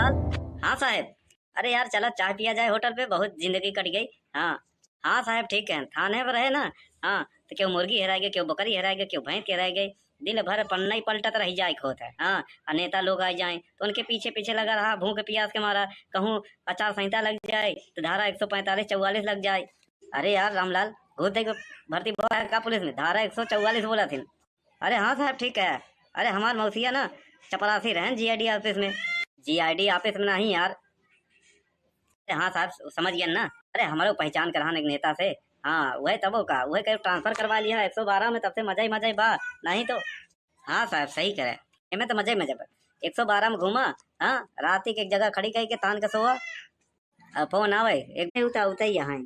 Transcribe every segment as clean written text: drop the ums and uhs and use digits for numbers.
रामलाल। हाँ साहब। अरे यार चलो चाय पिया जाए होटल पे, बहुत जिंदगी कट गई। हाँ। हाँ साहब ठीक है, थाने पर रहे ना। हाँ। तो क्यों मुर्गी हेराई गई, क्यों बकरी हेराई गई, क्यों भैंस हेराई गई। दिन भर पन्ना ही पलटत रही जाए खोत है। हाँ। और नेता लोग आ जाए तो उनके पीछे पीछे लगा रहा, भूख प्यास के मारा। कहूँ आचार संहिता लग जाए तो धारा 145-44 लग जाए। अरे यार रामलाल, घूस दे के भर्ती हुआ है का पुलिस में, धारा 144 बोला थी। अरे हाँ साहब ठीक है। अरे हमार मौसिया ना चपरासी रहें जीआईडी ऑफिस में। जीआईडी ऑफिस में नहीं यार। अरे हाँ साहब समझ गए ना। अरे हमारे पहचान कराने के नेता से। हाँ वह तबो का वह कहीं ट्रांसफर करवा लिया है 112 में, तब से मजा ही बा। नहीं तो। हाँ साहब सही करे। इनमें तो मजा ही मजा बा। 112 में घूमा। हाँ। रात ही की एक जगह खड़ी कही के तान के सोआ। अब फोन आवे एक नहीं उठा उठा ही यहाँ है।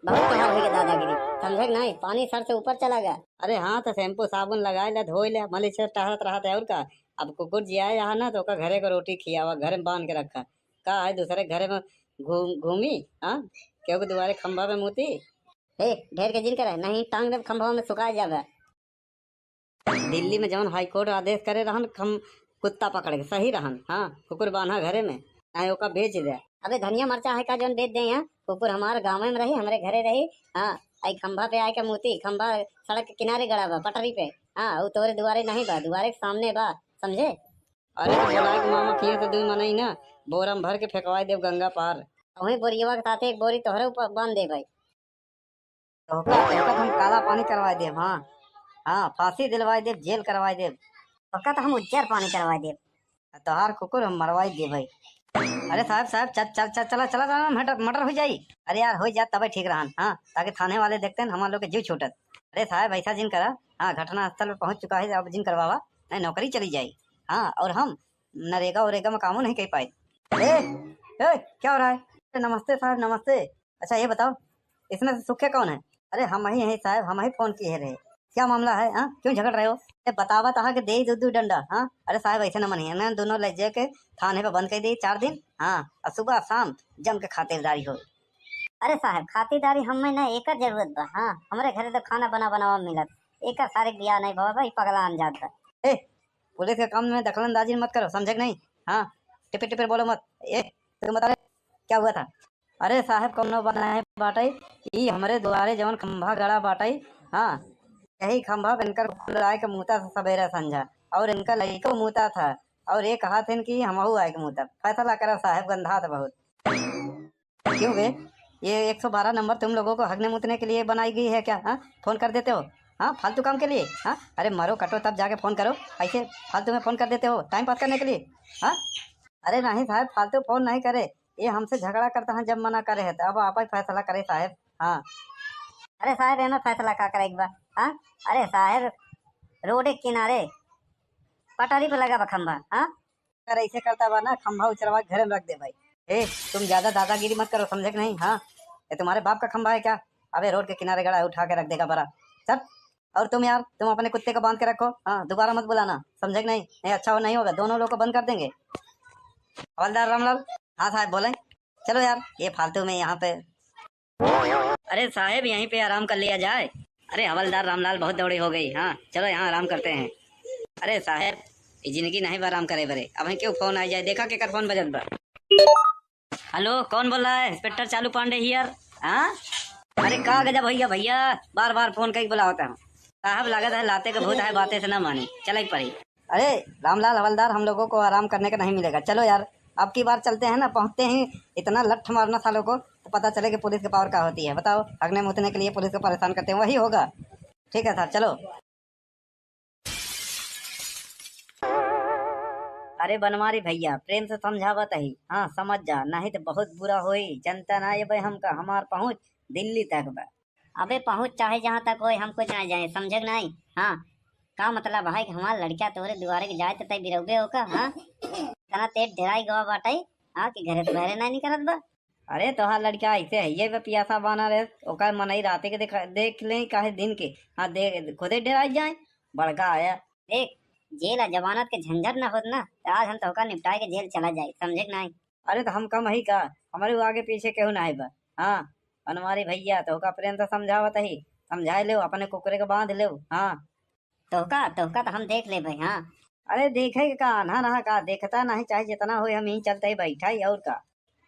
बहुत तोहार हुई के दादागिरी। समझे कि नहीं, पानी सर से ऊपर चला गया। अरे हाँ तो शैम्पू साबुन लगाए ले, धोए ले, मलिश से टहलत रहा था और का। अब कुकुर जी आए यहाँ ना तो का घरे को रोटी खियावा, घर में बांध के रखा। का है दूसरे घरे में घूमी। हाँ। क्योंकि तुम्हारे खंभा में मोती। हे ढेर के जिन करे नहीं टांग दे खंभा में सुखा जावे। दिल्ली में जवन हाई कोर्ट आदेश करे रहन खम कुत्ता पकड़ के सही रहन। हाँ कुकुर बांधा घरे में नहीं ओका बेच दे। अबे धनिया मरचा है का जवन बेच दे यहाँ, कुकुर हमारे गाँव में रही, हमारे घरे रही। हाँ। आई खंभा पे आए के मोती, खंभा सड़क के किनारे गड़ा बा पटरी पे। हाँ वो तोरे दुआरे नहीं बा, दुआरे के सामने बा। समझे। अरे तो बोला कि मामा किए तो दूध मनाई ना, बोरा में भर के फेंकवाई देव गंगा पार। वही बोरियवा के साथ एक बोरी तोहरे ऊपर बांध दे भाई। तोहका तोहका तो हम काला पानी करवा देव। हाँ। हाँ फांसी दिलवाई देव, जेल करवाई देव। तोहका तो हम उज्जर पानी करवा देव। तोहार कुकुर हम मरवाई दे भाई। अरे साहब साहब चल चल चल चला चला चला मटर मटर हो जाई। अरे यार हो जा तबे ठीक रहन। हाँ ताकि थाने वाले देखते हैं हमारे लोग के जीव छूटत। अरे साहब ऐसा जिन करा। हाँ घटना स्थल पर पहुंच चुका है, अब जिन करवावा नहीं नौकरी चली जाई। हाँ और हम नरेगा वरेगा में कामों नहीं कर पाए। ए, ए क्या हो रहा है। नमस्ते साहब नमस्ते। अच्छा ये बताओ इसमें से सुखे कौन है। अरे हम ही हैं साहब, हम ही फोन किए रहे। क्या मामला है। हाँ क्यों झगड़ रहे हो। बतावा तहा के दे दू डंडा। हाँ। अरे साहब ऐसे न मनिए ना, दोनों ले जाके थाने पे बंद कर दी 4 दिन। हाँ और सुबह शाम जम के खातिरदारी हो। अरे साहब खातिरदारी हमें ना एक जरूरत बा। हाँ हमारे घरे तो खाना बनावा मिलत, एक सारे दिया नहीं बाबा भाई पगला अनजात बा। ए पुलिस के काम में दखलंदाजी मत करो, समझे कि नहीं। हाँ टिपे टिपे बोलो मत। ए तुम बता क्या हुआ था। अरे साहब कौनो बनाए बाटे, ई हमारे द्वारे जवन खंभा गड़ा बाटे। हाँ यही खंभा बनकर आए के मुता था सवेरा संझा, और इनका लड़को मुता था, और ये कहा थे कि हमहू आए के मुता। फैसला करा साहब गंधा था बहुत। क्यों बे, ये 112 नंबर तुम लोगों को हगने मुतने के लिए बनाई गई है क्या। हाँ फोन कर देते हो। हाँ फालतू काम के लिए। हाँ अरे मरो कटो तब जाके फोन करो, ऐसे फालतू में फोन कर देते हो टाइम पास करने के लिए। हाँ। अरे नहीं साहब फालतू फोन नहीं करे, ये हमसे झगड़ा करता है जब मना करे है तो अब आप ही फैसला करे साहब। हाँ। अरे साहब एमे फैसला का करे एक बार। हाँ। अरे साहब रोड के किनारे पटारी पे लगा बा खंभा। हाँ। अगर ऐसे करता बा ना खंभा उचरवा के घर में रख दे भाई। ए तुम ज्यादा दादागिरी मत करो, समझे कि नहीं। हाँ ये तुम्हारे बाप का खंभा है क्या। अबे रोड के किनारे गड़ा है, उठा के रख देगा बड़ा। चल। और तुम यार तुम अपने कुत्ते को बांध के रखो। हाँ दोबारा मत बुलाना, समझे कि नहीं, नहीं अच्छा हो नहीं होगा, दोनों लोग को बंद कर देंगे। हवलदार रामलाल। हाँ साहब बोले। चलो यार ये फालतू में यहाँ पे। अरे साहब यहीं पे आराम कर लिया जाए। अरे हवलदार रामलाल बहुत दौड़ी हो गई। हाँ चलो यहाँ आराम करते हैं। अरे साहब ये जिंदगी नहीं आराम करे बरे, अब क्यों फोन आ जाए, देखा के फोन बजत बा। हेलो कौन बोल रहा है। इंस्पेक्टर चालू पांडे हियर। हाँ। अरे का गजब भैया भैया, बार बार फोन कहीं बुलाता हूँ। साहब लागत है लाते का भूत है, बातें से ना मानी चले पड़ी। अरे रामलाल हवलदार हम लोगों को आराम करने का नहीं मिलेगा, चलो यार अब की बार चलते हैं ना, पहुंचते हैं इतना लठ मारना सालों को तो पता चले कि पुलिस की पावर क्या होती है। बताओ हगने मुतने के लिए पुलिस को परेशान करते हैं, वही होगा। ठीक है सर चलो। अरे बनवारी भैया प्रेम से समझावत ही। हाँ समझ जा नहीं तो बहुत बुरा होई, जनता ना ये भाई हमका हमार पहुंच दिल्ली तक बा। अबे पहुंच चाहे जहाँ तक होए हमको ना जाए, समझे कि नहीं। हाँ का मतलब भाई कि हमारा लड़का तोरे दुआरे के जाए तो तय बिरौबे होका। हाँ तना तेज ढेराई गवा बाटाई। हाँ कि घरे तो घरे नहीं करत बा। अरे तोहार लड़का ऐसे है ये पियासा बना रहे ओका मनई राते के देख ले काहे दिन के। हाँ दे खुदे डराई जाए बड़का आया। देख जेल है जमानत के झंझट ना होत ना तो आज हम तोका निपटाए के जेल चला जाए, समझे कि नहीं। अरे तो हम कम ही का, हमारे वो आगे पीछे केहू ना है बा। हाँ बनवारी भैया तोका प्रेम से समझावत ही, समझाए ले अपने कुकरे को बांध ले। हाँ तोका तोका तो हम देख ले भाई। हाँ अरे देखे का आना ना का देखता नहीं, चाहे जितना हो हम यहीं चलते ही बैठा ही और का।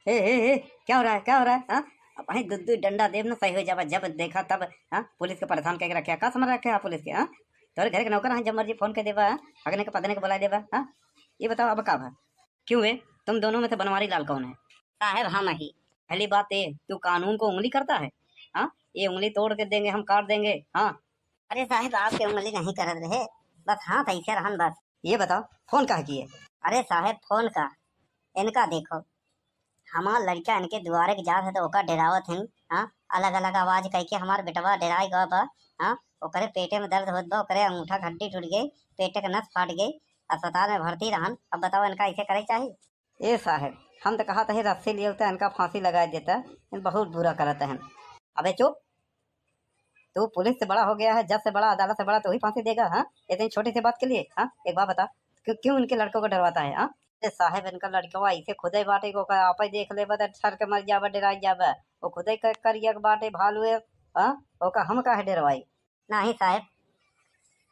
हे क्या हो रहा है, क्या हो रहा है? हाँ अब भाई दूध दूध डंडा देव ना सही हो जावा, जब देखा तब हाँ पुलिस के परेशान करके रखे का समझ रखे पुलिस के। हाँ तोरे घर के नौकर हाँ जब मर्जी फोन कर देवा, अगने के पदने के बुला देवा। हाँ ये बताओ अब का है क्यों है? तुम दोनों में से बनवारी लाल कौन है? साहब हम ही। पहली बात ये तू कानून को उंगली करता है। हाँ ये उंगली तोड़ के देंगे, हम काट देंगे। हाँ अरे साहब आपके उंगली नहीं कर रहे, बस हाँ ऐसे रहन बस। ये बताओ फोन कहा किए? अरे साहब फोन का इनका देखो, हमार लड़का इनके द्वारे के जात है तो ओका डरावत है। हाँ अलग अलग आवाज कह के हमार बेटवा डराई गवा बा। हाँ ओकरे पेटे में दर्द होत बा, ओकरे अंगूठा हड्डी टूट गई, पेटे का नस फाट गई, अस्पताल में भर्ती रहन। अब बताओ इनका ऐसे करे चाहिए? ए साहब हम तो कहा था रस्सी लिए होता इनका फांसी लगा देता, इन बहुत बुरा करता है। अबे चुप, तू पुलिस से बड़ा हो गया है, जज से बड़ा, अदालत से बड़ा, तो ही फांसी देगा? हाँ इतनी छोटी सी बात के लिए? हाँ एक बात बता, क्यों इनके लड़कों को डरवाता है? हाँ साहब इनका लड़का ऐसे खुद ही बाटे को आप ही देख ले बता सर के मर जावा, डराई जावा, वो खुद ही करिया बाटे भालू है। हाँ ओका हम का है डरवाई? नहीं साहब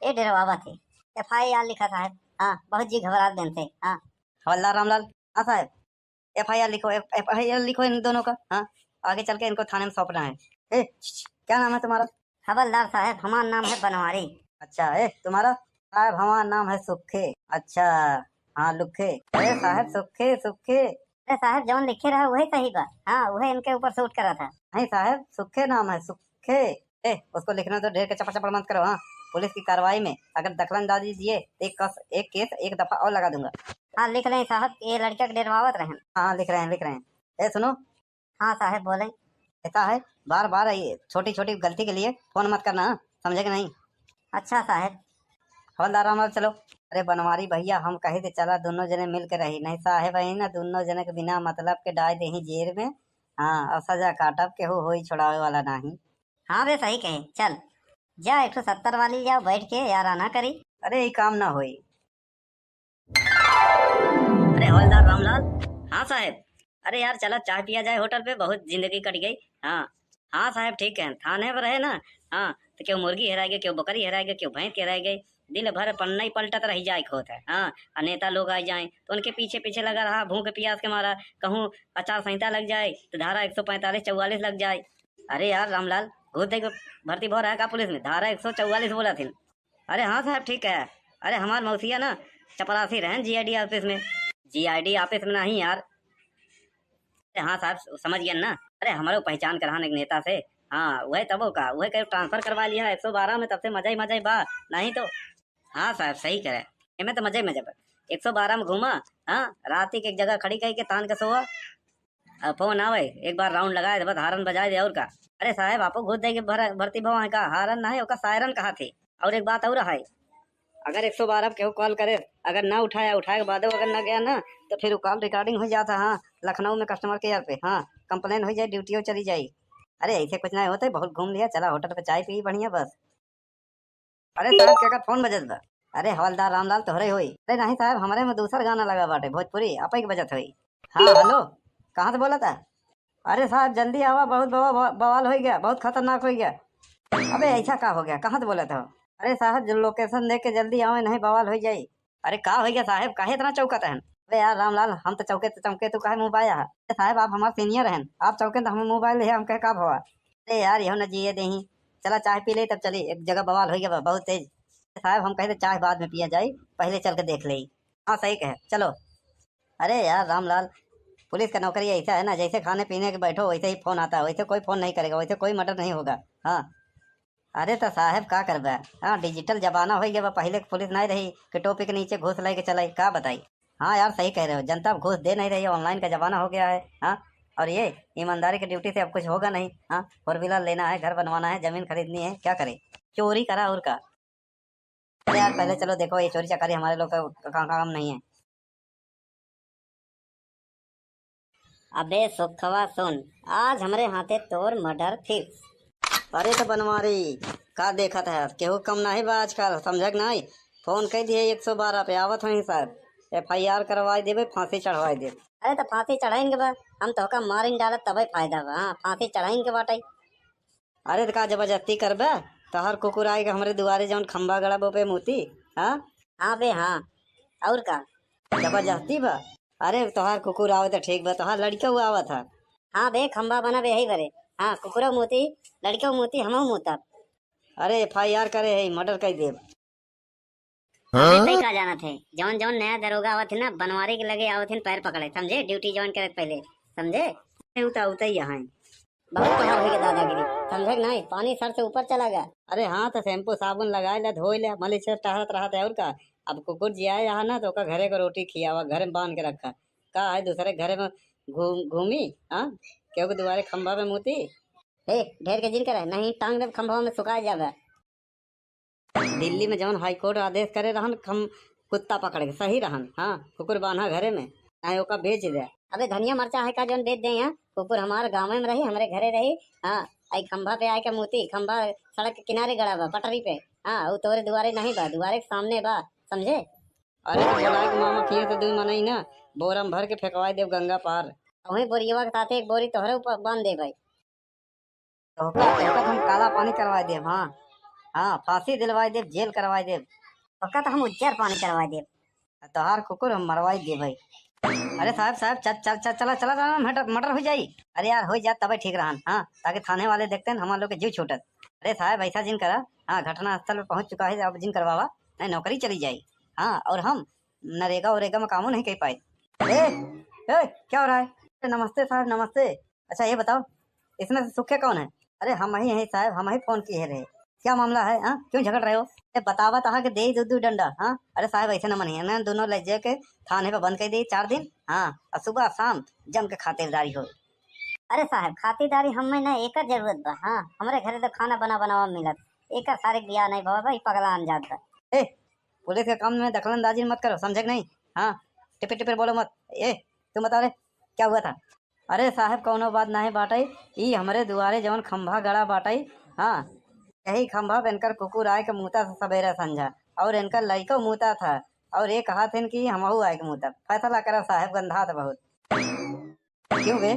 ये डरवावा थे, FIR लिखा साहब। हाँ बहुत जी घबरा देन थे। हाँ हवलदार रामलाल। हाँ साहब FIR लिखो, FIR लिखो इन दोनों का। हाँ आगे चल के इनको थाने में सौंपना है। क्या नाम है तुम्हारा? हवलदार साहब हमारा नाम है बनवारी। अच्छा तुम्हारा? साहब हमारा नाम है सुखे। अच्छा हाँ लुखे। अरे साहब सुखे सुखे। अरे साहब जौन लिखे रहा वही सही बा। हाँ वही इनके ऊपर सूट करा था। नहीं साहब सुखे नाम है, सुखे। उसको लिखना तो ढेर के चपड़ चपड़ मत करो। हाँ पुलिस की कार्रवाई में अगर दखलंदाजी दिए तो एक केस एक दफा और लगा दूंगा। हाँ लिख रहे हैं साहब, ये लड़का के डरवावत रहे। हाँ लिख रहे हैं। सुनो। हाँ साहब बोले। ऐसा है बार बार ये छोटी छोटी गलती के लिए फोन मत करना, समझे कि नहीं? अच्छा साहब। हवलदार रामलाल चलो। अरे बनवारी भैया हम कहे थे चला दोनों जने मिल के रही, नहीं साहेब है ना दोनों जने के बिना मतलब के डाल दे जेल में। हाँ और सजा काटब के हो छुड़ावे वाला नहीं। हाँ वे सही कहे, चल जा 170 वाली जाओ बैठ के यार आना करी। अरे ये काम ना होई। अरे हवलदार रामलाल। हाँ साहब। अरे यार चला चाय पिया जाए होटल पे, बहुत जिंदगी कट गई। हाँ हाँ साहब ठीक है, थाने पर रहे ना। हाँ तो क्यों मुर्गी हेराई गई, क्यों बकरी हेराई गई, क्यों भैंस हेराई गई, दिन भर पन्ना ही पलटत रही जाए खोत है। हाँ और नेता लोग आ जाए तो उनके पीछे पीछे लगा रहा, भूख प्यास के मारा, कहूँ आचार संहिता लग जाए तो धारा 145 44 लग जाए। अरे यार रामलाल घूस दे के भर्ती भो रहा है का पुलिस में? धारा 144 बोला थी। अरे हाँ साहब ठीक है। अरे हमार मौसिया ना चपरासी रहन GID ऑफिस में। GID ऑफिस में नहीं यार। अरे हाँ साहब समझ गया ना। अरे हमारे पहचान कराने एक नेता से। हाँ वह तबो का वह कहीं ट्रांसफर करवा लिया 112 में, तब से मजा ही बा। नहीं तो हाँ साहब सही करे, इनमें तो मजा ही मजा बा। 112 में घूमा। हाँ रात की एक जगह खड़ी कही के तान के सोआ, फोन आवे एक बार राउंड लगाए तो बस हारन बजाए दे और का। अरे साहब आपको घुस देगी भर्ती भवन का हारन ना है, सायरन कहा थे। और एक बात और है, अगर 112 केहू कॉल करे, अगर ना उठाया उठाए के बाद अगर ना गया ना तो फिर कॉल रिकॉर्डिंग हो जाता। हाँ लखनऊ में कस्टमर केयर पे हाँ कंप्लेन हो जाए, ड्यूटी चली जाए। अरे ऐसे कुछ ना होता है, बहुत घूम लिया, चला होटल पे चाय पी बढ़िया बस। अरे साहब क्या फोन बजत बा? अरे हवलदार रामलाल तोहरे होई? अरे नहीं साहब हमारे में दूसरा गाना लगा बाटे भोजपुरी, आप ही बजत हुई। हाँ हेलो कहाँ से बोला था? अरे साहब जल्दी आवा, बहुत बवाल हो गया, बहुत खतरनाक हो गया। अबे ऐसा का हो गया, कहाँ से बोला था? अरे साहब जो लोकेशन देख के जल्दी आवे, नहीं बवाल हो जाये। अरे का हो गया साहब, काहे इतना चौकत है? अरे यार रामलाल हम तो चौके चमके तू काहे मुँह पाया है? साहब आप हमारे सीनियर हैं, आप चौके तो हमें मोबाइल है, हम कह का भवा। अरे यार यहो न जिए दही, चला चाय पी ले तब चली, एक जगह बवाल हो गया बहुत तेज। साहब हम कहते चाय बाद में पिया जाए, पहले चल के देख ले। हाँ सही कहे चलो। अरे यार रामलाल पुलिस का नौकरी ऐसा है ना, जैसे खाने पीने के बैठो वैसे ही फोन आता है, वैसे कोई फोन नहीं करेगा, वैसे कोई मर्डर नहीं होगा। हाँ अरे तो साहब का करबा, हाँ डिजिटल जमाना हो गया, पहले पुलिस नहीं रही कि टोपी के नीचे घूस लेके चलाई, का बताई। हाँ यार सही कह रहे हो, जनता घूस दे नहीं रही है, ऑनलाइन का जमाना हो गया है। हाँ और ये ईमानदारी की ड्यूटी से अब कुछ होगा नहीं। हाँ 4 व्हीलर लेना है, घर बनवाना है, जमीन खरीदनी है, क्या करे, चोरी करा और का। अरे यार पहले चलो देखो ये चोरी चकारी हमारे लोग का काम नहीं है। अबे सुखवा सुन, आज हमारे हाथे तोर मर्डर फिक्स। अरे तो बनवारी का देखा था, केहू कम नहीं बा आजकल, समझक नहीं। फोन कह दिए 112 पे आवत नहीं सर, FIR करवाई देवे, फांसी चढ़वाई दे। अरे तो फांसी चढ़ाएंगे बा, हम तो का मारिन डालत तबे फायदा बा। हाँ फांसी चढ़ाएंगे बाटे। अरे तो का जबरदस्ती करबे, तहर कुकुर आएगा हमारे दुआरे जौन खंबा गड़ा बो पे मोती। हाँ हाँ बे हाँ और का जबरदस्ती बा। अरे तोहार कुकुर आवे तो ठीक बा, तोहार लड़का हुआ आवा था। हाँ बे खंबा बना बे, यही बरे। हाँ कुकुरा मोती लड़का मोती हम मोता। अरे FIR करे है, मर्डर कर दे। अबे तई का जाना थे, जौन जौन नया दरोगा आवत है ना बनवारी के लगे आवत है पैर पकड़े, समझे, ड्यूटी ज्वाइन करे पहले, समझे। उता उता ही यहाँ बहुत तोहार हो गया दादागिरी, समझे कि नहीं, पानी सर से ऊपर चला गया। अरे हाँ तो शैम्पू साबुन लगाए ले, धोए ले, मलिश से टहरत रहता है और का। अब कुकुर जी आए यहाँ ना तो का घरे को रोटी खियावा, घर में बांध के रखा का है, दूसरे घरे में घूमी। हाँ क्योंकि दोबारे खंभा में मोती हे ढेर के जिन करे नहीं टांग दे खंभा में सुखा जावे। दिल्ली में जवन हाई कोर्ट आदेश करे रहन कुत्ता पकड़ के सही रहन। हाँ कुकुर बांधा घरे में चाहे ओका बेच दे। अबे धनिया मरचा है का जवन बेच दे यहाँ, कुकुर हमारे गाँव में रही, हमारे घरे रही। हाँ आई खंभा पे आए के मोती, खंभा सड़क के किनारे गड़ा बा पटरी पे। हाँ वो तोरे दुआरे नहीं बा, दुआरे के सामने बा, समझे। अरे तो बोला कि मामा किए तो दूध मनाई ना, बोरा में भर के फेंकवाई देव गंगा पार। वही बोरियवा के साथ एक बोरी तोहरे ऊपर बांध दे भाई। तो हम काला पानी करवा दे। हाँ हाँ फांसी दिलवाई दे, जेल करवाई दे, पक्का तो हम उज्जर पानी करवाई दे, तोहार कुकुर हम मरवाई दे भाई। अरे साहब साहब चल चल चल चला चला चला मटर मटर हो जाई। अरे यार हो जाए तब ठीक रहन। हाँ ताकि थाने वाले देखते हैं हमारे लोग के जीव छूटत। अरे साहब ऐसा जिन करा, हाँ घटना स्थल पर पहुंच चुका है, अब जिन करवावा नहीं नौकरी चली जाई। हाँ और हम नरेगा वरेगा में कामों नहीं कर पाए। ए, क्या हो रहा है। नमस्ते साहब नमस्ते। अच्छा ये बताओ इसमें से सुखे कौन है। अरे हम ही हैं साहब, हम ही फोन किए रहे, क्या मामला है। हाँ क्यों झगड़ रहे हो। बतावा तहा के दे दू डंडा। हाँ अरे साहब ऐसे न मनी ना, दोनों ले जाके थाने पे बंद कर दी 4 दिन। हाँ और सुबह शाम जम के खातिरदारी हो। अरे साहब खातिरदारी हमें ना एक जरूरत बा। हाँ हमारे घरे तो खाना बना बनावा मिलत, एक सारे बिया नहीं बाबा भाई पगला अनजात बा। ए पुलिस के काम में दखलंदाजी मत करो, समझे नहीं। हाँ टिपे टिपे बोलो मत। ए तुम बता रहे क्या हुआ था। अरे साहब कौनो बात नहीं बाटाई, ई हमारे दुआरे जवन खंभा गड़ा बाटाई। हाँ यही खंभा पे इनकर कुकुर आए के मुँहता था सवेरा संझा, और इनका लड़का मुँहता था, और एक कहा थे कि हमहू आए के मुँहता। फैसला करा साहब, गंधा था बहुत। क्यों बे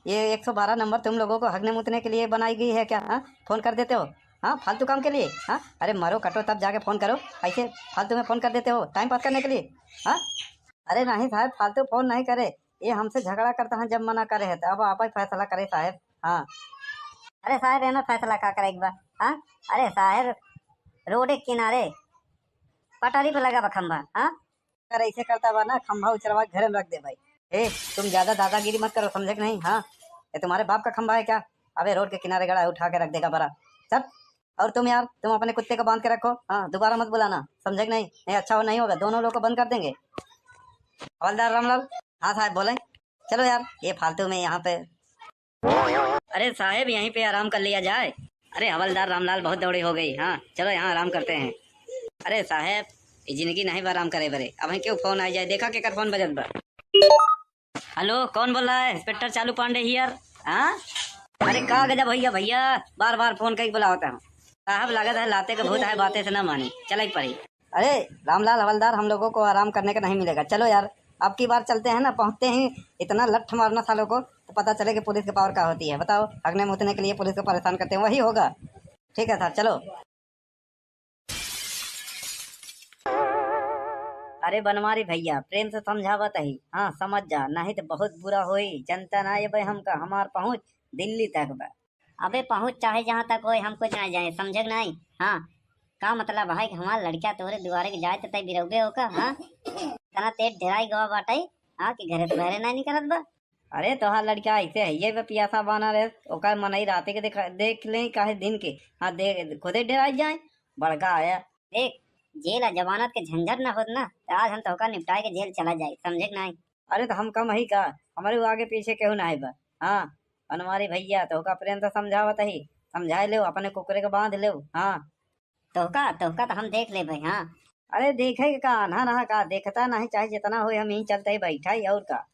ये 112 नंबर तुम लोगों को हगने मुतने के लिए बनाई गई है क्या। हाँ फोन कर देते हो हाँ फालतू काम के लिए। हाँ अरे मरो कटो तब जाके फोन करो, ऐसे फालतू में फोन कर देते हो टाइम पास करने के लिए। हाँ अरे नहीं साहब फालतू फोन नहीं करे, ये हमसे झगड़ा करता है जब मना करे है तो अब आप ही फैसला करे साहब। हाँ अरे साहब एमे फैसला का करे एक बार। हाँ अरे साहब रोड के किनारे पटारी पे लगा बा खंभा। हाँ अरे ऐसे करता बा ना खंभा उचरवा घर में रख दे भाई। ए तुम ज्यादा दादागिरी मत करो, समझे कि नहीं। हाँ ये तुम्हारे बाप का खंभा है क्या। अबे रोड के किनारे गड़ा है, उठा के रख देगा बड़ा सब। और तुम यार तुम अपने कुत्ते को बांध के रखो। हाँ दोबारा मत बुलाना, समझे कि नहीं, नहीं अच्छा हो नहीं होगा, दोनों लोग को बंद कर देंगे। हवलदार रामलाल। हाँ साहब बोले। चलो यार ये फालतू में यहाँ पे। अरे साहब यहीं पे आराम कर लिया जाए। अरे हवलदार रामलाल बहुत दौड़ी हो गई। हाँ चलो यहाँ आराम करते हैं। अरे साहब ये जिंदगी नहीं बा आराम करे बरे, अब क्यों फोन आ जाए, देखा के कर फोन बजत बा। हेलो कौन बोल रहा है। इंस्पेक्टर चालू पांडे हियर। हाँ अरे का गजब भैया भैया बार बार फोन कहीं बुला होता हूँ साहब, लागत है लाते का भूत है, बातें से न मानी चल पड़ी। अरे रामलाल हवलदार हम लोगों को आराम करने का नहीं मिलेगा, चलो यार अब की बार चलते हैं ना, पहुंचते ही इतना लठ मारना सालों को तो पता चले कि पुलिस की पावर क्या होती है। बताओ हगने मुतने के लिए पुलिस को परेशान करते हैं, वही होगा। ठीक है साहब चलो। अरे बनवारी भैया प्रेम से समझावत ही, हाँ समझ जा नहीं तो बहुत बुरा होई, जनता ना ये भाई हमका हमार पहुँच दिल्ली तक बा। अबे पहुँच चाहे जहाँ तक होए हमको ना जाए, समझे कि नहीं। हाँ का मतलब भाई हमार लड़का तोरे दुआरे के जाए तो तय बिरौगे होका। हाँ तना तेज ढेराई गवा बाटाई। हाँ कि घरे तुम्हारे नहीं करत बा। अरे तोहार लड़का ऐसे है ये पियासा बना रहे, ओकर मनई राते के देख ले काहे दिन के। हाँ देख खुदे डेराई जाए बड़का आया। देख जेल है जमानत के झंझट ना होत ना तो आज हम तोहका निपटाए के जेल चला जाए, समझे कि नहीं। अरे तो हम कम ही का, हमारे वो आगे पीछे केहू ना बा। हाँ बनवारी भैया तोहका प्रेम से समझावत ही, समझाए ले अपने कुकरे को बांध ले। हाँ तोहका तोहका तो हम देख ले भाई। हाँ अरे देखे का ना ना का देखता नहीं, चाहे जितना हो हम यहीं चलते ही बैठा ही और का।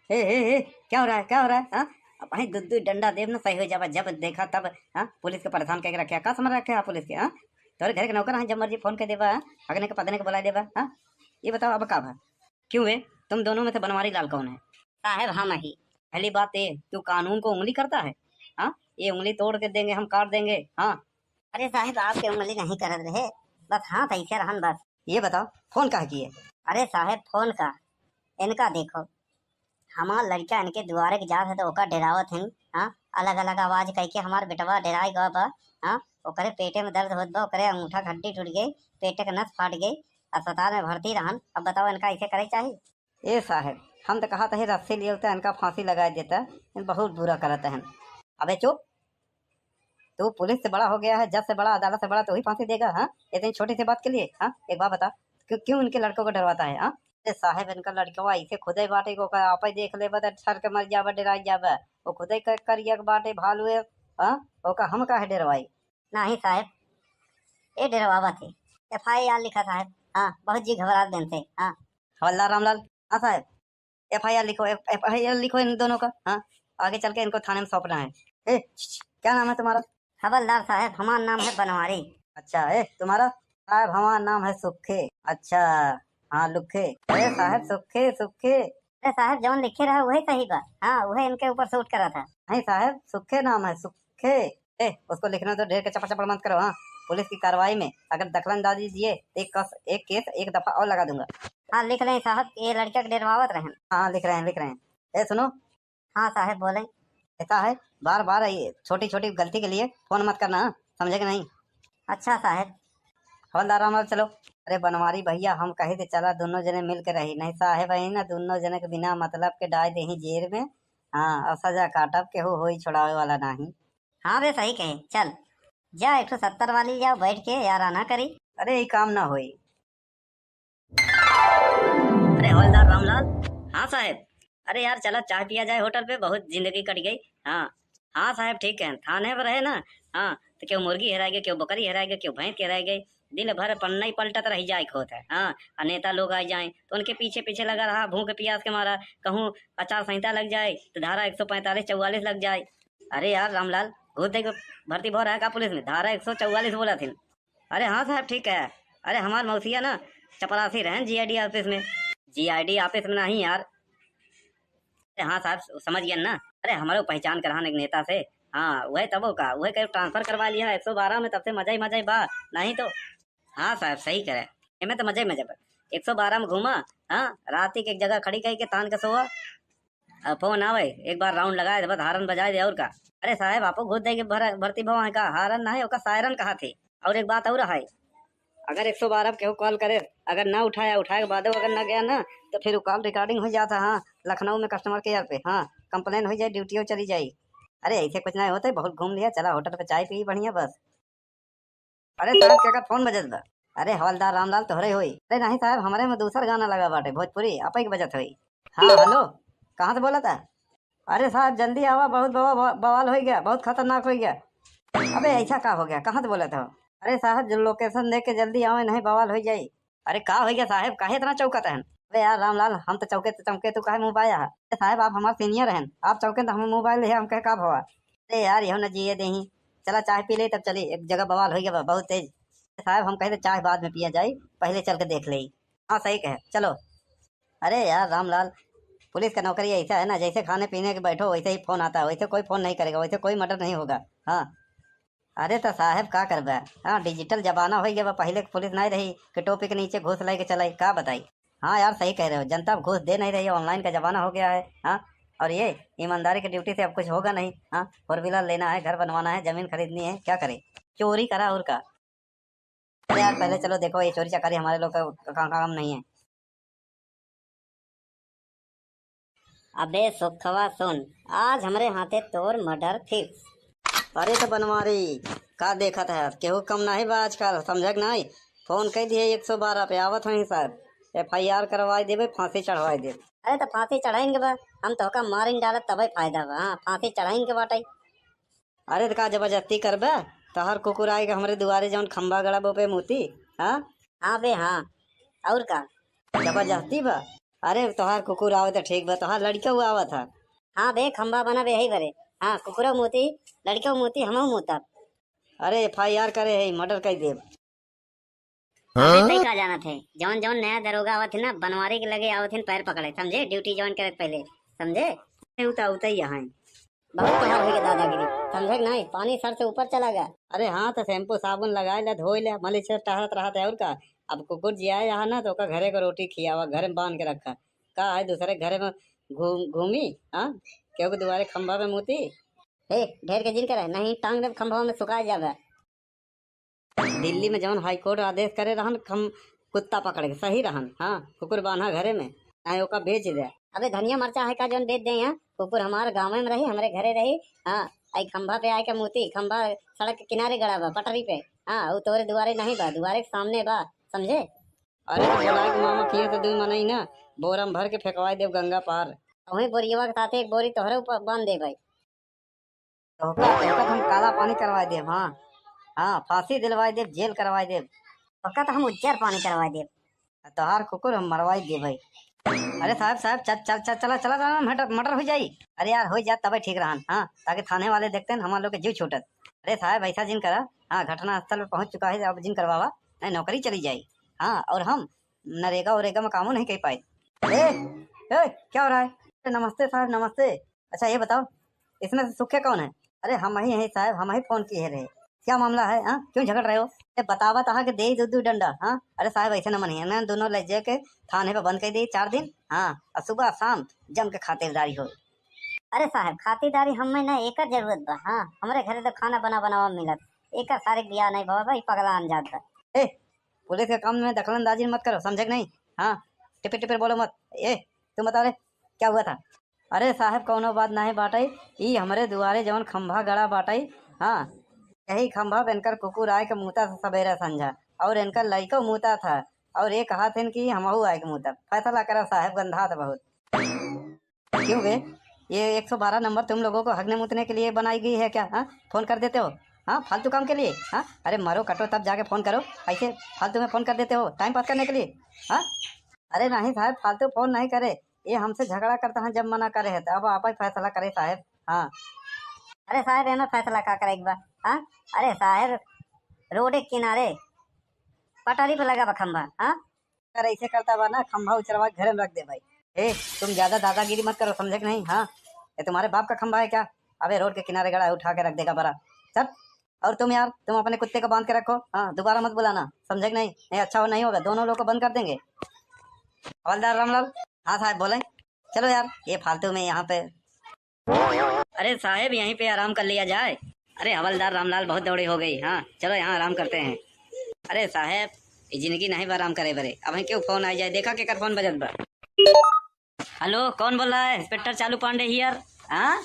हे क्या हो रहा है क्या हो रहा है। हाँ अब वहीं दूध डंडा देव ना सही हो जावा, जब देखा तब। हाँ पुलिस को परेशान करके रखे का समझ रखे पुलिस के। हाँ तोरे घर के नौकर हैं, जब मर्जी फोन कर देवा, अगने के पदने के बुला देवा। हाँ ये बताओ अब का भा क्यों है, तुम दोनों में से बनवारी लाल कौन है। साहब हम ही। पहली बात ये तू कानून को उंगली करता है। हाँ ये उंगली तोड़ के देंगे हम, काट देंगे। हाँ अरे साहब आपके उंगली नहीं कर रहे बस, हाँ ऐसे रहन बस। ये बताओ फोन कहाँ किए? अरे साहब फोन का इनका देखो, हमार लड़का इनके दुआरे के जात है तो ओका डरावत हैं। हाँ, अलग अलग आवाज कह के हमार बेटवा डराई गवा बा। हाँ, ओकरे पेटे में दर्द होत बा, ओकरे अंगूठा हड्डी टूट गई, पेटे का नस फाट गई, अस्पताल में भर्ती रहन। अब बताओ इनका ऐसे करे चाहिए? ए साहब हम तो कहा था रस्सी लिए होता इनका फांसी लगा देता, इन बहुत बुरा करता है। अबे चुप, तू पुलिस से बड़ा हो गया है, जज से बड़ा, अदालत से बड़ा, तो ही फांसी देगा? हाँ, इतनी छोटी सी बात के लिए? हाँ, एक बात बता, क्यों क्यों इनके लड़कों को डरवाता है? हाँ, अरे साहब इनका लड़कवा ऐसे खुदे बाटे को आप ही देख ले बता सर के मर जावा डराई जावा, वो खुदे करिया के बाटे भालू है। हाँ, ओका हम काहे डरवाई? नहीं साहब, ये डरवावा थे, FIR लिखा साहब। हाँ, बहुत जी घबरा दिन से। हाँ, हवलदार रामलाल। हाँ साहब, FIR लिखो, FIR लिखो इन दोनों का। हाँ, आगे चल के इनको थाने में सौंपना है। ए, क्या नाम है तुम्हारा? हवलदार साहब हमारा नाम है बनवारी। अच्छा है तुम्हारा? साहब हमारा नाम है सुखे। अच्छा, हाँ लुखे। अरे साहब सुखे सुखे। अरे साहब जौन लिखे रहा वही सही बा। हाँ, वही इनके ऊपर सूट करा था। नहीं साहब सुखे नाम है, सुखे। उसको लिखना तो ढेर के चपड़ चपड़ मत करो। हाँ, पुलिस की कार्रवाई में अगर दखलंदाजी दिए तो एक केस एक दफा और लगा दूंगा। हाँ लिख रहे हैं साहब, ये लड़का डरवावत रहे। हाँ लिख रहे हैं लिख रहे हैं। सुनो। हाँ साहब बोले। ऐसा है, बार बार छोटी छोटी गलती के लिए फोन मत करना, समझे कि नहीं? अच्छा साहब। हवलदार रामलाल चलो। अरे बनवारी भैया हम कहे थे चला दोनों जने मिल के रही, नहीं साहेब है ना दोनों जने के बिना मतलब के डाल दे जेल में। हाँ, और सजा काटब के हो छोड़ावे वाला नहीं। हाँ बे सही कहे, चल जा 170 वाली जाओ बैठ के यार आना करी। अरे ये काम ना होई। अरे हवलदार रामलाल। हाँ साहब। अरे यार चलो चाय पिया जाए होटल पे, बहुत जिंदगी कट गई। हाँ हाँ साहब ठीक है, थाने पर रहे ना। हाँ, तो क्यों मुर्गी हेरा गई, क्यों बकरी हेरा गई, क्यों भैंस हेरा गई, दिन भर पन्ना ही पलटत रही जाए खोत है। हाँ, और नेता लोग आ जाए तो उनके पीछे पीछे लगा रहा, भूख प्यास के मारा, कहूँ आचार संहिता लग जाए तो धारा 145 44 लग जाए। अरे यार रामलाल, घूस दे के भर्ती भो रहा है का पुलिस में? धारा 144 बोला थी। अरे हाँ साहब ठीक है। अरे हमार मौसिया ना चपरासी रहें GID ऑफिस में। GID ऑफिस में नहीं यार। अरे हाँ साहब समझ गया ना। अरे हमारे पहचान कराने एक नेता से। हाँ वही तबो का वही कहीं ट्रांसफर करवा लिया है 112 में, तब से मजा ही बा। नहीं तो हाँ साहब सही करे, इनमें तो मजा ही मजा बा। 112 में घूमा। हाँ, रात की एक जगह खड़ी कही के तान के सोआ, फोन आवे एक बार राउंड लगाए बस हारन बजाए दे और का। अरे साहब आपको घुस देगी भर्ती भवा है का, हारन ना है ओका सायरन कहा थे। और एक बात और है, अगर 112 केहू कॉल करे, अगर ना उठाया, उठाए के बाद अगर ना गया ना तो फिर कॉल रिकॉर्डिंग हो जाता। हाँ, लखनऊ में कस्टमर केयर पे। हाँ, कंप्लेन हो जाए, ड्यूटी चली जाए। अरे ऐसे कुछ नहीं होता, बहुत घूम लिया, चला होटल पे चाय पी बढ़िया बस। अरे साहब क्या का फोन बजत बा? अरे हवलदार रामलाल तोहरे होई? अरे नहीं साहब हमारे में दूसरा गाना लगा बाटे भोजपुरी, आप ही के बजत हुई। हाँ हेलो, कहाँ से बोला था? अरे साहब जल्दी आवा, बहुत बवाल हो गया, बहुत खतरनाक हो गया। अबे ऐसा का हो गया, कहाँ से बोला था? अरे साहब जो लोकेशन देख के जल्दी आओ, नहीं बवाल हो जाई। अरे का हो गया साहब, काहे इतना चौकत है? अरे यार रामलाल हम तो चौके तो चमके, तू काहे मुँह पाया है? साहब आप हमारे सीनियर हैं, आप चौके तो हमें मोबाइल है, हम कहे का भवा? अरे यार यहो न जिए दही, चला चाय पी ले तब चली, एक जगह बवाल हो गया बहुत तेज। साहब हम कहते चाय बाद में पिया जाए, पहले चल के देख ले। हाँ सही कहे, चलो। अरे यार रामलाल, पुलिस का नौकरी ऐसा है ना, जैसे खाने पीने के बैठो वैसे ही फोन आता है, वैसे कोई फोन नहीं करेगा, वैसे कोई मर्डर नहीं होगा। हाँ, अरे तो साहब का करबा। हाँ, डिजिटल जमाना हो गया, पहले पुलिस नहीं रही कि टोपी के नीचे घूस लेके चलाई, का बताई? हाँ यार सही कह रहे हो, जनता अब घूस दे नहीं रही है, ऑनलाइन का जमाना हो गया है। हाँ, और ये ईमानदारी की ड्यूटी से अब कुछ होगा नहीं। हाँ, 4 व्हीलर लेना है, घर बनवाना है, जमीन खरीदनी है, क्या करे? चोरी करा और का। अरे यार पहले चलो देखो, ये चोरी चकारी हमारे लोग का काम नहीं है। अबे सुखवा सुन, आज हमारे हाथे तोर मर्डर फिक्स। अरे तो बनवारी का देखा था, केहू कम नहीं बा आजकल, समझक नहीं? फोन कह दिए 112 पे आवत हई सर, FIR करवाई देवे, फांसी चढ़वाई दे। अरे तो फांसी चढ़ाएंगे बा, हम तो का मारिन डालत तबे फायदा बा। हाँ, फांसी चढ़ाएंगे बाटे। अरे तो का जबरदस्ती करबे, तोहर कुकुर आएगा हमारे दुआरे जौन खंबा गड़ा बो पे मोती। हाँ हाँ बे हाँ, और का जबरदस्ती बा? अरे तोहार कुकुर आवे तो ठीक बा, तोहार लड़का हुआ आवा था। हाँ बे खंबा बना बे यही बरे। हाँ, कुकुरा मोती, लड़का मोती, हम मोता। अरे FIR करे है, मर्डर कर दे। अबे तई का जाना थे, जौन जौन नया दरोगा आवत है ना, बनवारी के लगे आवत है पैर पकड़े, समझे? ड्यूटी ज्वाइन करे पहले, समझे? उता उता ही यहाँ बहुत पढ़ा हो गया दादागिरी, समझे नहीं? पानी सर से ऊपर चला गया। अरे हाँ तो शैम्पू साबुन लगाए ले, धोए ले, मलिश से टहरत रहा था और का। अब कुकुर जी आया यहाँ ना तो ओका घरे को रोटी खियावा, घर में बांध के रखा। का है दूसरे घरे में घूमी, हाँ क्योंकि तुम्हारे खंभा में मुती। ए ढेर के जिन करे नहीं टांग दे खंभा में सुखा जावे। दिल्ली में जवन हाई कोर्ट आदेश करे रहन खम कुत्ता पकड़ के सही रहन, हाँ कुकुर बांधा घरे में चाहे ओका बेच दे। अबे धनिया मरचा है का जवन बेच दे यहाँ, कुकुर हमारे गाँव में रही हमारे घरे रही। हाँ आई खंभा पे आए के मोती, खंभा सड़क के किनारे गड़ा बा पटरी पे। हाँ वो तोरे दुआरे नहीं बा, दुआरे के सामने बा, समझे। अरे तो बोला कि मामा किए तो दूध मनाई ना, बोरम भर के फेंकवाई देव गंगा पार। वही बोरियवा के साथ एक बोरी तोहरे ऊपर बांध दे भाई। तो हम काला पानी करवा दे। हाँ हाँ फांसी दिलवाई दे, जेल करवाई दे। पक्का तो हम उज्जर पानी करवा दे। तोहार कुकुर हम मरवाई दे भाई। अरे साहब साहब चल चल चल चला चला चला मटर मटर हो जाई। अरे यार हो जा तब ठीक रहन, हाँ ताकि थाने वाले देखते हैं हमारे लोग के जीव छूटत। अरे साहब ऐसा जिन करा, हाँ घटना स्थल पर पहुंच चुका है, अब जिन करवावा नहीं नौकरी चली जाई। हाँ और हम नरेगा वरेगा में कामों नहीं कर पाए। ए क्या हो रहा है? नमस्ते साहब नमस्ते। अच्छा ये बताओ इसमें से सूखे कौन है? अरे हम ही हैं साहब, हम ही फोन किए रहे। क्या मामला है? हाँ क्यों झगड़ रहे हो? बतावा तहा के दे दू डंडा। हाँ अरे साहब ऐसे न मनिए ना, दोनों ले जाके थाने पे बंद कर दी 4 दिन। हाँ और सुबह शाम जम के खातिरदारी हो। अरे साहब खातिरदारी हमें ना एक जरूरत बा। हाँ हमारे घरे तो खाना बनावा मिलत, एक सारे बिया नहीं बाबा भाई पगला अनजात बा। ए पुलिस के काम में दखलंदाजी मत करो, समझे नहीं? हाँ टिपे टिपे बोलो मत। ए तुम बता रहे क्या हुआ था? अरे साहब कौनो बात नहीं बाटाई, ई हमारे दुआरे जवन खंभा गड़ा बाटाई। हाँ यही खंभा पे इनकर कुकुर आए के मुता था सवेरा संझा, और इनका लड़का मुता था, और ये कहा थे कि हमहू आए के मुता। फैसला करा साहब, गंधा था बहुत। क्यों बे? ये 112 नंबर तुम लोगों को हगने मुतने के लिए बनाई गई है क्या? हाँ फोन कर देते हो हाँ फालतू काम के लिए। हाँ अरे मरो कटो तब जाके फोन करो, ऐसे फालतू में फोन कर देते हो टाइम पास करने के लिए। हाँ अरे नहीं साहब फालतू फोन नहीं करे, ये हमसे झगड़ा करता है जब मना करे है तो अब आप ही फैसला करे साहब। हाँ अरे साहब एना फैसला का करे एक बार। हाँ अरे साहब रोड के किनारे पटारी पे लगा बा खंभा। हाँ अगर ऐसे करता बा ना खंभा उचरवा के घर में रख दे भाई। ए तुम ज्यादा दादागिरी मत करो, समझे कि नहीं? हाँ ये तुम्हारे बाप का खंभा है क्या? अबे रोड के किनारे गड़ा है, उठा के रख देगा बड़ा। चल और तुम यार तुम अपने कुत्ते को बांध के रखो। हाँ दोबारा मत बुलाना, समझे कि नहीं? नहीं अच्छा नहीं होगा, दोनों लोग को बंद कर देंगे। हवलदार रामलाल। हाँ साहब बोले। चलो यार ये फालतू में यहाँ पे। अरे साहब यहीं पे आराम कर लिया जाए। अरे हवलदार रामलाल बहुत दौड़ी हो गई। हाँ चलो यहाँ आराम करते हैं। अरे साहब ये जिंदगी नहीं बा आराम करे बरे, अब क्यों फोन आ जाए, देखा के कर फोन बजत बा। हेलो कौन बोल रहा है? इंस्पेक्टर चालू पांडे हियर। हाँ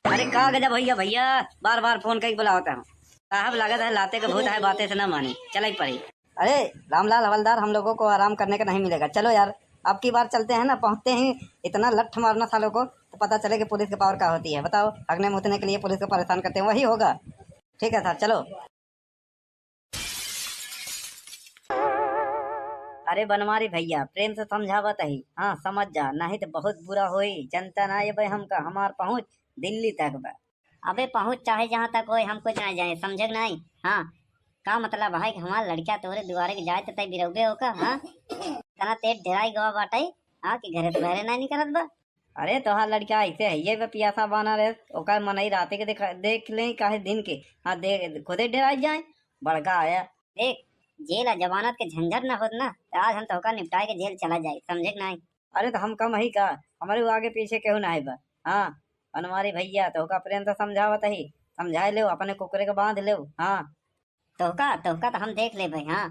अरे का गजब भैया भैया बार बार फोन करके बुला होता हूँ। साहब लागत है लाते का भूत है, बातें से ना मानी, चल पड़ी। अरे रामलाल हवलदार हम लोगों को आराम करने का नहीं मिलेगा, चलो यार अब की बार चलते हैं ना, पहुंचते ही इतना लठ मारना सालों को तो पता चले कि पुलिस की पावर क्या होती है। बताओ हगने मुतने के लिए पुलिस को परेशान करते हैं, वही होगा। ठीक है साहब चलो। अरे बनवारी भैया प्रेम से समझावत ही, हाँ समझ जा नहीं तो बहुत बुरा होई। जनता ना ये भाई हमका हमार पहुंच दिल्ली तक बा। अबे पहुंच चाहे जहाँ तक होए हम कुछ ना जाए, समझे नहीं? हाँ का मतलब भाई हमार लड़का तोरे दुआरे के जाए तो तय बिरौबे होका। हाँ तना तेज ढेराई गवा बाटाई। हाँ कि घरे तुम्हारे नहीं करत बा। अरे तोहार लड़का ऐसे है ये पियासा बना रहे, ओकर मनई राते के देख ले काहे दिन के। हाँ दे खुदे डराई जाए बड़का आया। देख जेल है जमानत के झंझट ना होत ना तो आज हम तोहका निपटाए के जेल चला जाए, समझे नहीं? अरे तो हम कम ही का, हमारे आगे पीछे क्यों ना है बा। हाँ बनवारी भैया तोहका प्रेम से समझावत ही, समझाए ले अपने कुकरे को बांध ले। हाँ तोहका तोहका तो हम देख ले भाई। हाँ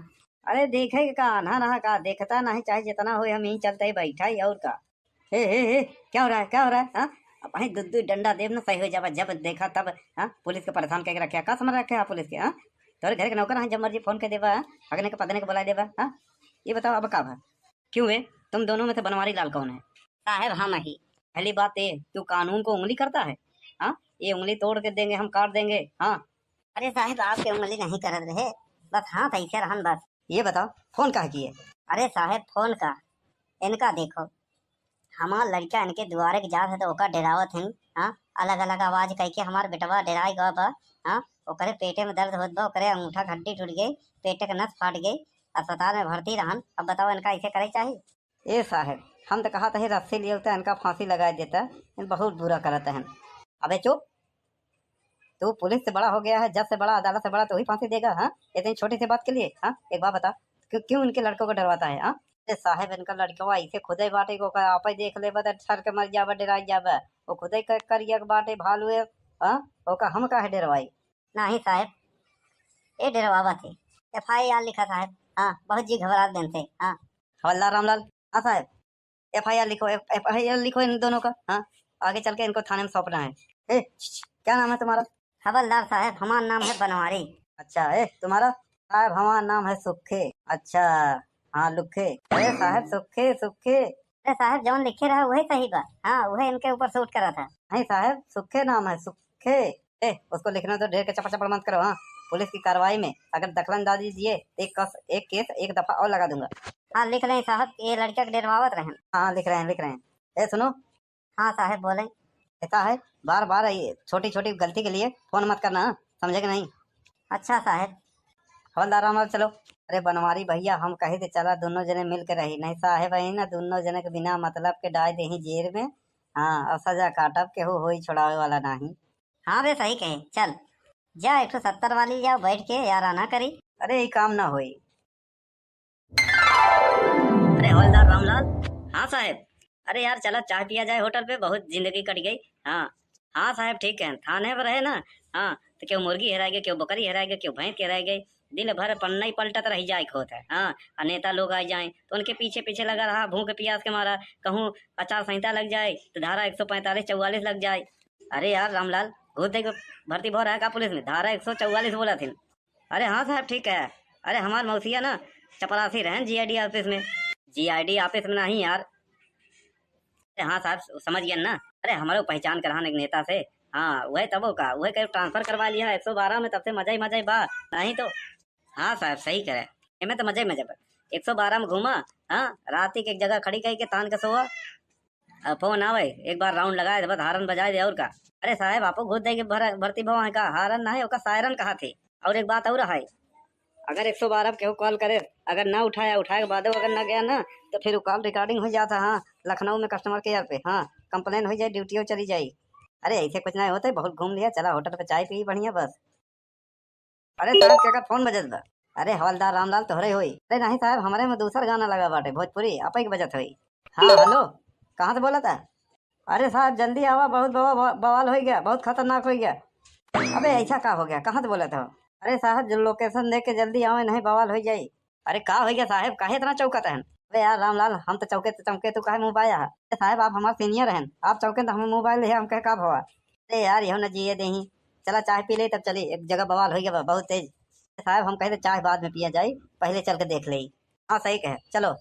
अरे देखे का ना ना का देखता नहीं, चाहे जितना हो हम यहीं चलते ही बैठा ही और का। हे क्या हो रहा है क्या हो रहा है? हाँ अब वहीं दूध डंडा देव ना सही हो जावा, जब देखा तब। हाँ पुलिस को परेशान करके रखे का समझ रखे पुलिस के। हाँ तोरे घर के नौकर हैं, जब मर्जी फोन कर देवा, अगने के पदने के बुला देवा। हाँ ये बताओ अब का भा क्यों है? तुम दोनों में से बनवारी लाल कौन है? साहब हम ही। पहली बात ये तू कानून को उंगली करता है। हाँ ये उंगली तोड़ के देंगे, हम काट देंगे। हाँ अरे साहब आपके उंगली नहीं कर रहे, बस हाथ ऐसे रहन बस। ये बताओ फोन कहा किए? अरे साहब फोन का इनका देखो, हमार लड़का इनके दुआरे के जात है तो ओका डरावत है। हाँ अलग अलग आवाज कह के हमार बेटवा डराई गवा बा। हाँ ओकरे पेटे में दर्द होत बा, ओकरे अंगूठा हड्डी टूट गई, पेटे का नस फाट गई, अस्पताल में भर्ती रहन। अब बताओ इनका ऐसे करे चाहिए? ए साहब हम तो कहा था रस्सी लिए होता इनका फांसी लगा देता, इन बहुत बुरा करता है। अबे चुप, तू पुलिस से बड़ा हो गया है, जज से बड़ा, अदालत से बड़ा, तो ही फांसी देगा? हाँ इतनी छोटी सी बात के लिए? हाँ एक बात बता क्यों इनके लड़कों को डरवाता है? हाँ साहेब इनका लड़कवा ऐसे खुदे बाटे को आप ही देख ले बता सर के मर जावा डराई जावा वो खुदे करिया के बाटे भालू है। हाँ ओका हम काहे डरवाई? नहीं साहेब ये डरवावा थे। FIR लिखा साहब। हाँ बहुत जी घबरा दिन थे। हाँ हवलदार रामलाल। हाँ साहब FIR लिखो FIR लिखो इन दोनों का। हाँ आगे चल के इनको थाने में सौंपना है। क्या नाम है तुम्हारा? हवलदार साहब हमारा नाम है बनवारी। अच्छा तुम्हारा? साहब हमारा नाम है सुखे। अच्छा हाँ लुखे। अरे साहब सुखे सुखे। अरे साहब जौन लिखे रहा वही सही बा। हाँ वही इनके ऊपर सूट करा था। नहीं साहब सुखे नाम है सुखे। उसको लिखना तो ढेर के चपड़ चपड़ मत करो। हाँ पुलिस की कार्रवाई में अगर दखलंदाजी दिए तो एक केस एक दफा और लगा दूंगा। हाँ लिख रहे हैं साहब ये लड़का के डरवावत रहे। हाँ लिख रहे हैं। सुनो। हाँ साहब बोले। ऐसा है बार बार ये छोटी छोटी गलती के लिए फोन मत करना। समझे कि नहीं? अच्छा साहब। हवलदार रामलाल चलो। अरे बनवारी भैया हम कहे थे चला दोनों जने मिल के रही नहीं साहेब है ना दोनों जने के बिना मतलब के डाल दे जेल में। हाँ और सजा काटब के हो छोड़ावे वाला नहीं। हाँ बे सही कहे चल जा 170 वाली जाओ बैठ के यार आना करी। अरे ये काम ना होई। अरे हवलदार रामलाल। हाँ साहब। अरे यार चला चाय पिया जाए होटल पे बहुत जिंदगी कट गई। हाँ हाँ साहब ठीक है थाने पर रहे ना। हाँ तो क्यों मुर्गी हेरा गई क्यों बकरी हेरा गई क्यों भैंस हेरा गई दिन भर पन्ना ही पलटत रही जाए खोत है। हाँ और नेता लोग आ जाए तो उनके पीछे पीछे लगा रहा भूख प्यास के मारा कहूँ आचार संहिता लग जाए तो धारा 145 44 लग जाए। अरे यार रामलाल घूस दे भर्ती भो रहा है का पुलिस में धारा 144 बोला थी। अरे हाँ साहब ठीक है। अरे हमारे मौसिया ना चपरासी रहें GID ऑफिस में। GID ऑफिस में नहीं यार। अरे हाँ साहब समझ गया ना। अरे हमारे पहचान कराने एक नेता से। हाँ वही तबो का वही कहीं ट्रांसफर करवा लिया 112 में तब से मजा ही बा नहीं तो। हाँ साहब सही करे इनमें तो मजा ही मजा पर 112 में घूमा। हाँ रात ही की एक जगह खड़ी कही के तान के सोआ फोन आवे एक बार राउंड लगाए बस हारन बजाए दे और का। अरे साहब आपको घूस देगी भर्ती भवा है का हारन ना है उसका सायरन कहा थे। और एक बात और है अगर 112 केहू कॉल करे अगर ना उठाया उठाए के बाद अगर ना गया ना तो फिर कॉल रिकॉर्डिंग हो जाता। हाँ लखनऊ में कस्टमर केयर पे। हाँ कंप्लेन हो जाए ड्यूटी चली जाए। अरे ऐसे कुछ ना होता बहुत घूम लिया चला होटल पे चाय पी बढ़िया बस। अरे साहब क्या फोन बजत बा? अरे हवलदार रामलाल तोहरे होई। अरे नहीं साहब हमारे में दूसरा गाना लगा बाटे भोजपुरी आप ही के बजत हुई। हाँ हेलो कहाँ से बोला था? अरे साहब जल्दी आवा बहुत बवाल हो गया बहुत खतरनाक हो गया। अबे ऐसा का हो गया कहाँ से बोला था? अरे साहब जो लोकेशन देख के जल्दी आवे नहीं बवाल हो जाई। अरे का हो गया साहब काहे इतना चौकत है? अरे यार रामलाल हम तो चौके तो चमके तू काहे मुँह पाया है? साहब आप हमारे सीनियर हैं आप चौके तो हमें मोबाइल है हम कहे का भवा। अरे यार यहो न जिए दही चला चाय पी ले तब चली एक जगह बवाल हो गया बहुत तेज। साहब हम कहते चाय बाद में पिया जाए पहले चल के देख ले। हाँ सही कहे चलो।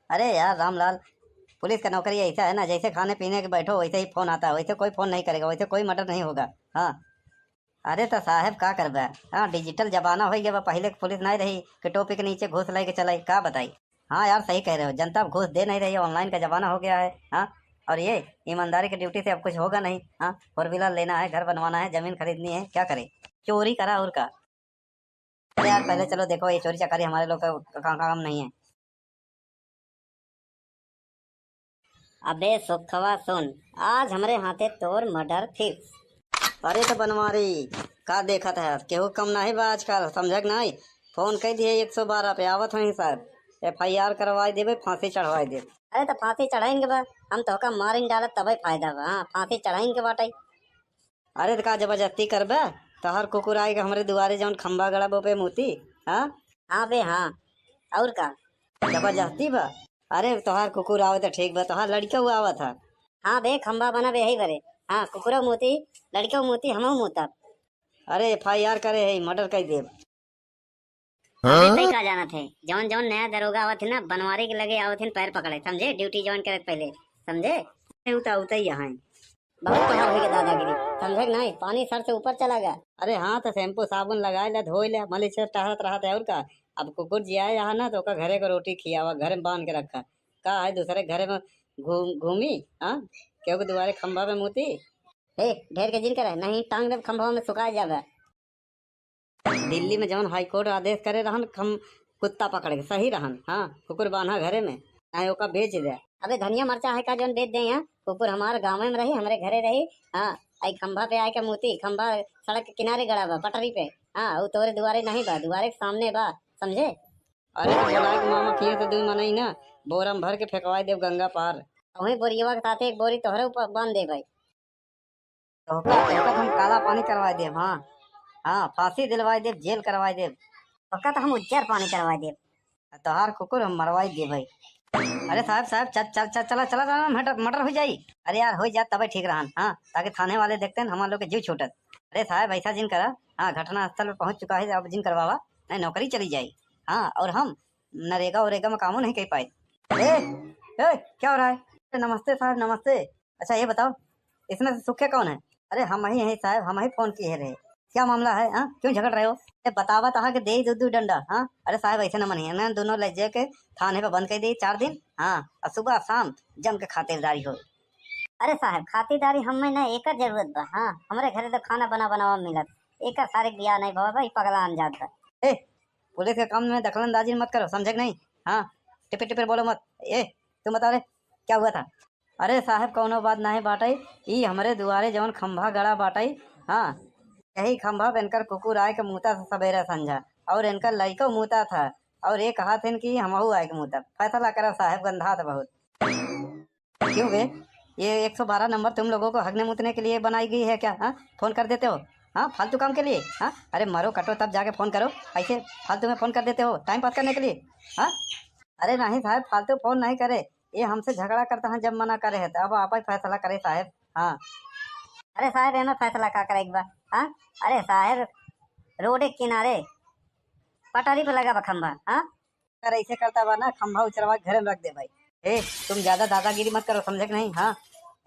अरे यार रामलाल पुलिस का नौकरी ऐसा है ना जैसे खाने पीने के बैठो वैसे ही फोन आता है वैसे कोई फोन नहीं करेगा वैसे कोई मर्डर नहीं होगा। हाँ अरे तो साहब का करबा। हाँ डिजिटल जमाना हो गया पहले पुलिस नहीं रही कि टोपी के नीचे घूस लेके चलाई का बताई। हाँ यार सही कह रहे हो जनता घूस दे नहीं रही है ऑनलाइन का जमाना हो गया है। हाँ और ये ईमानदारी की ड्यूटी से अब कुछ होगा नहीं। हाँ 4 व्हीलर लेना है घर बनवाना है जमीन खरीदनी है क्या करे चोरी करा और का। अरे यार पहले चलो देखो ये चोरी चकारी हमारे लोग का काम नहीं है। अबे सुखवा सुन आज हमारे हाथे तोर मर्डर फिक्स। अरे तो बनवारी का देखा था केहू कम नहीं बा आजकल समझक नहीं। फोन कह दिए 112 पे आवत वहीं सर FIR करवाई देवे फांसी चढ़वाई दे। अरे तो फांसी चढ़ाएंगे बा हम तो का मारिन डालत तबे फायदा बा। हाँ फांसी चढ़ाएंगे बाटाई। अरे तो का जबरदस्ती करबे तो हर कुकुर आएगा हमारे दुआरे जौन खंबा गड़ा बो पे मोती। हाँ हाँ बे हाँ और का जबरदस्ती बा। अरे तोहार कुकुर आवे तो ठीक बा तोहार लड़का हुआ आवा था। हाँ बे खंबा बना बे यही बरे। हाँ कुकुरा मोती लड़का मोती हम मोता। अरे FIR करे है मर्डर कर दे। अबे तई का जाना थे जौन जौन नया दरोगा आवत है ना बनवारी के लगे आवत है पैर पकड़े समझे ड्यूटी ज्वाइन करे पहले समझे उता उता ही यहाँ बहुत पहाड़ हो गया दादागिरी समझे नहीं पानी सर से ऊपर चला गया। अरे हाँ तो शैम्पू साबुन लगाए ले धोए ले मलिश से टहलत रहा था और का। अब कुकुर जी आए यहाँ ना तो का घरे को रोटी खियावा घर में बांध के रखा का है दूसरे घरे में घूमी। हाँ क्योंकि दोबारे खंबा में मोती ढेर के जिन करे नहीं टांग दे खंभा में सुखा जावे। दिल्ली में जौन हाई कोर्ट आदेश करे रहन कुत्ता पकड़ के सही रहन। हाँ कुकुर बांधा घरे में नहीं ओका बेच दे। अबे धनिया मरचा है का जौन बेच दे यहाँ कुकुर हमारे गाँव में रही हमारे घरे रही। हाँ आई खंभा पे आए के मोती खंभा सड़क के किनारे गड़ा बा पटरी पे। हाँ वो तोरे दुआरे नहीं बा दुआरे के सामने बा समझे। अरे तो बोला कि मामा फिर तो दूध मना ही ना, बोरम भर के फेंकवाई देव गंगा पार। वही बोरियवा के साथ एक बोरी तोहरे ऊपर बांध दे भाई। तो हम काला पानी करवा देव। हाँ हाँ, फांसी दिलवाई देव, जेल करवाई देव। पक्का तो हम उज्जर पानी करवा देव। तोहार कुकुर हम मरवाई दे भाई। अरे साहब साहब चल चल चल चला चला चला, मटर मटर हो जाई। अरे यार हो जा तबे ठीक रहा। हाँ, ताकि थाने वाले देखते हैं हमारे लोग के जीव छूटत। अरे साहब ऐसा जिन करा। हाँ, घटना स्थल पर पहुंच चुका है, अब जिन करवावा नहीं नौकरी चली जाई। हाँ, और हम नरेगा वरेगा में कामों नहीं कर पाए। ए, ए, क्या हो रहा है? नमस्ते साहब नमस्ते। अच्छा ये बताओ, इसमें से सूखे कौन है? अरे हम ही हैं साहब, हम ही फोन किए रहे। क्या मामला है? हाँ, क्यों झगड़ रहे हो? बतावा तहा के दे दू डंडा। हाँ, अरे साहब ऐसे न मनिए ना, दोनों ले जाके थाने पे बंद कर दी 4 दिन। हाँ, और सुबह शाम जम के खातिरदारी हो। अरे साहब खातिरदारी हमें ना एक जरूरत बा। हाँ, हमारे घरे तो खाना बना बनावा मिलत, एक सारे बिया नहीं बाबा भाई, पगला अनजात बा। ए, पुलिस के काम में दखलंदाजी मत करो, समझे कि नहीं? हाँ, टिपे टिपे बोलो मत। ए, तुम बता रहे क्या हुआ था? अरे साहब कौनो बात नहीं बाटई, ई हमारे दुआरे जवन खंभा गड़ा बाटई। हाँ, यही खंभा पे इनकर कुकुर आए के मुता था सवेरा संझा, और इनका लड़को मुता था, और ये कहा थे कि हमहू आए के मुता। फैसला करा साहब, गंधा था बहुत। क्यों बे? ये 112 नंबर तुम लोगों को हगने मुतने के लिए बनाई गई है क्या? हाँ, फोन कर देते हो। हाँ, फालतू काम के लिए। हाँ, अरे मरो कटो तब जाके फोन करो, ऐसे फालतू में फोन कर देते हो टाइम पास करने के लिए। हाँ, अरे नहीं साहब, फालतू फोन नहीं करे। ये हमसे झगड़ा करता है, जब मना करे है तो अब आप ही फैसला करे साहब। हाँ, अरे साहब एनो फैसला का करे एक बार। हाँ, अरे साहब रोड के किनारे पटारी पे लगा बा खंभा। हाँ, अगर ऐसे करता बा ना, खंभा उचरवा के घर में रख दे भाई। ए, तुम ज्यादा दादागिरी मत करो, समझे कि नहीं? हाँ,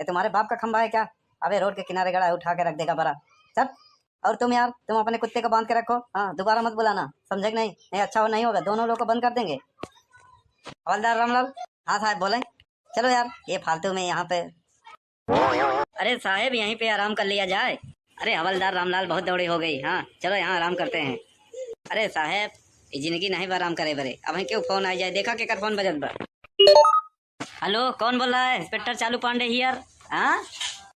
ये तुम्हारे बाप का खंभा है क्या? अबे रोड के किनारे गड़ा है, उठा के रख देगा बड़ा। चल, और तुम यार, तुम अपने कुत्ते को बांध के रखो। हाँ, दोबारा मत बुलाना, समझे कि नहीं? नहीं अच्छा हो नहीं होगा, दोनों लोग को बंद कर देंगे। हवलदार रामलाल। हाँ साहब बोले। चलो यार, ये फालतू में यहाँ पे। अरे साहब यहीं पे आराम कर लिया जाए। अरे हवलदार रामलाल बहुत दौड़ी हो गई। हाँ चलो यहाँ आराम करते हैं। अरे साहब ये जिंदगी नहीं बा आराम करे बरे, अब क्यों फोन आ जाए, देखा के कर फोन बजत बा। हेलो कौन बोल रहा है? इंस्पेक्टर चालू पांडे हियर। हाँ,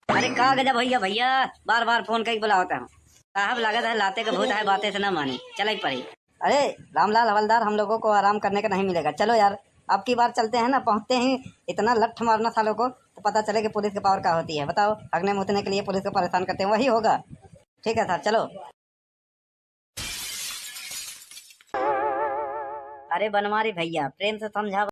अरे का गजब भैया भैया, बार बार फोन करके बुला होता हूँ। साहब लागत है लाते का भूत है, बातें से ना मानी, चल पड़ी। अरे रामलाल हवलदार, हम लोगों को आराम करने का नहीं मिलेगा, चलो यार। अब की बार चलते हैं ना, पहुंचते ही इतना लठ मारना सालों को तो पता चले कि पुलिस की पावर क्या होती है। बताओ, हगने मुतने के लिए पुलिस को परेशान करते हैं, वही होगा। ठीक है साहब चलो। अरे बनवारी भैया प्रेम से समझा।